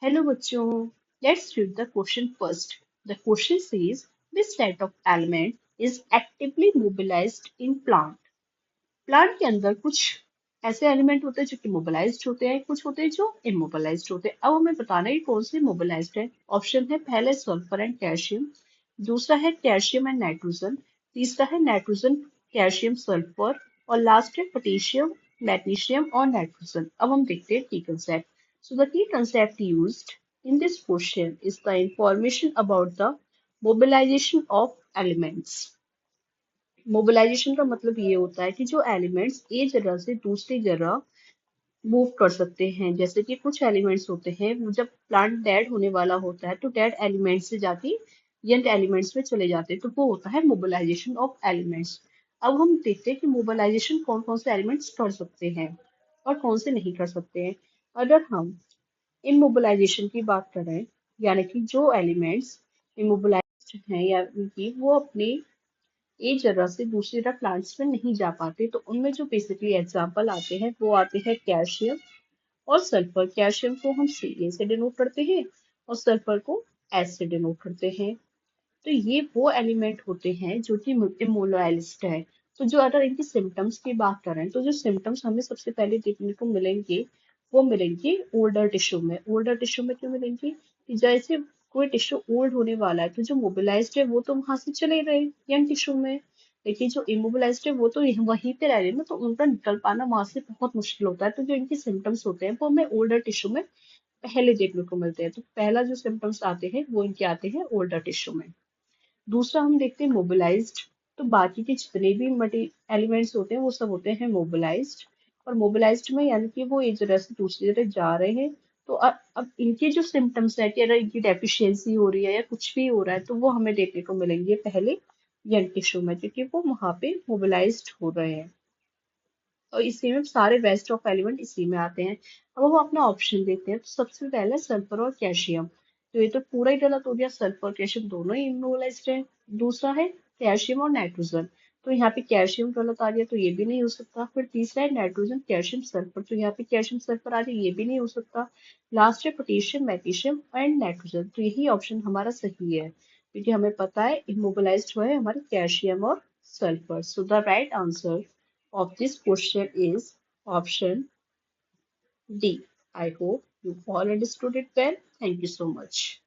Hello बच्चों, let's read the question first. The question says, which set of element is actively mobilized in plant? Plant के अंदर कुछ ऐसे element होते हैं जो कि मोबिलाइज्ड होते हैं, कुछ होते हैं जो इमोबिलाइज्ड होते हैं। अब हमें बताना है कि कौन से मोबिलाइज्ड है। ऑप्शन है पहले सल्फर एंड कैल्शियम, दूसरा है कैल्शियम एंड नाइट्रोजन, तीसरा है नाइट्रोजन कैल्शियम सल्फर और लास्ट है पोटेशियम मैग्नीशियम और नाइट्रोजन। अब हम देखते हैं की concept. So the key concept used in this question is the information about the mobilization of elements. Mobilization का मतलब ये होता है कि जो एलिमेंट्स एक जगह से दूसरी जगह मूव कर सकते हैं। जैसे कि कुछ एलिमेंट्स होते हैं वो जब प्लांट डेड होने वाला होता है तो डेड एलिमेंट्स से जाके यंग एलिमेंट्स में चले जाते हैं, तो वो होता है मोबिलाइजेशन ऑफ एलिमेंट्स। अब हम देखते हैं कि मोबिलाइजेशन कौन कौन से एलिमेंट्स कर सकते हैं और कौन से नहीं कर सकते हैं। अगर हम इमोबिलाइजेशन की बात करें, यानी कि जो एलिमेंट्स इमोबिलाइज्ड हैं या कि वो अपने एक जगह से दूसरी जगह प्लांट्स में नहीं जा पाते, तो उनमें जो बेसिकली एग्जाम्पल आते हैं वो आते हैं कैल्शियम और सल्फर। कैल्शियम को हम Ca से डिनोट करते हैं और सल्फर को S से डिनोट करते हैं। तो ये वो एलिमेंट होते हैं जो कि इमोलाइज्ड है। तो जो अगर इनकी सिम्टम्स की बात करें तो जो सिम्टम्स हमें सबसे पहले देखने को मिलेंगे वो मिलेंगे ओल्डर टिश्यू में। ओल्डर टिश्यू में क्यों मिलेंगे कि जैसे कोई टिश्यू ओल्ड होने वाला है तो जो मोबिलाइज्ड है वो तो वहां से चले गए यंग टिश्यू में, लेकिन जो इमोबिलाइज्ड है वो तो वहीं पे रह रहे हैं ना, तो उनका निकल पाना वहां से बहुत मुश्किल होता है। तो जो इनके सिम्टम्स होते हैं वो हमें ओल्डर टिश्यू में पहले देखने को मिलते हैं। तो पहला जो सिम्टम्स आते हैं वो इनके आते हैं ओल्डर टिश्यू में। दूसरा हम देखते हैं मोबिलाइज्ड। तो बाकी के जितने भी मटी एलिमेंट्स होते हैं वो सब होते हैं मोबिलाइज्ड। और मोबिलाइज्ड में यानी कि वो एक जगह से दूसरी जगह जा रहे हैं। तो अब इनके जो सिम्टम्स है कि अगर इनकी डेफिशिएंसी हो रही है या कुछ भी हो रहा है तो वो हमें देखने को मिलेंगे पहले यंग टिश्यू में, क्योंकि वो वहां पे मोबिलाइज्ड हो रहे हैं। और इसी में सारे वेस्ट ऑफ एलिमेंट इसी में आते हैं। अब हम अपना ऑप्शन देखते हैं। तो सबसे पहले सल्फर और कैल्शियम, तो ये तो पूरा ही गलत हो गया, सल्फर और कैल्शियम दोनों ही इमोलाइज्ड है। दूसरा है कैल्शियम और नाइट्रोजन, तो यहाँ पे कैल्शियम गलत आ गया, तो ये भी नहीं हो सकता। फिर तीसरा है नाइट्रोजन कैल्शियम सल्फर, तो यहाँ पे कैल्शियम सल्फर आ गया, ये भी नहीं हो सकता। लास्ट है पोटेशियम मैग्नीशियम एंड नाइट्रोजन, तो यही ऑप्शन हमारा सही है, क्योंकि हमें पता है इमोबिलाइज्ड हुआ है हमारे कैल्शियम और sulfur. So the right answer of this question is option D. I hope you all understood it well. Thank you so much.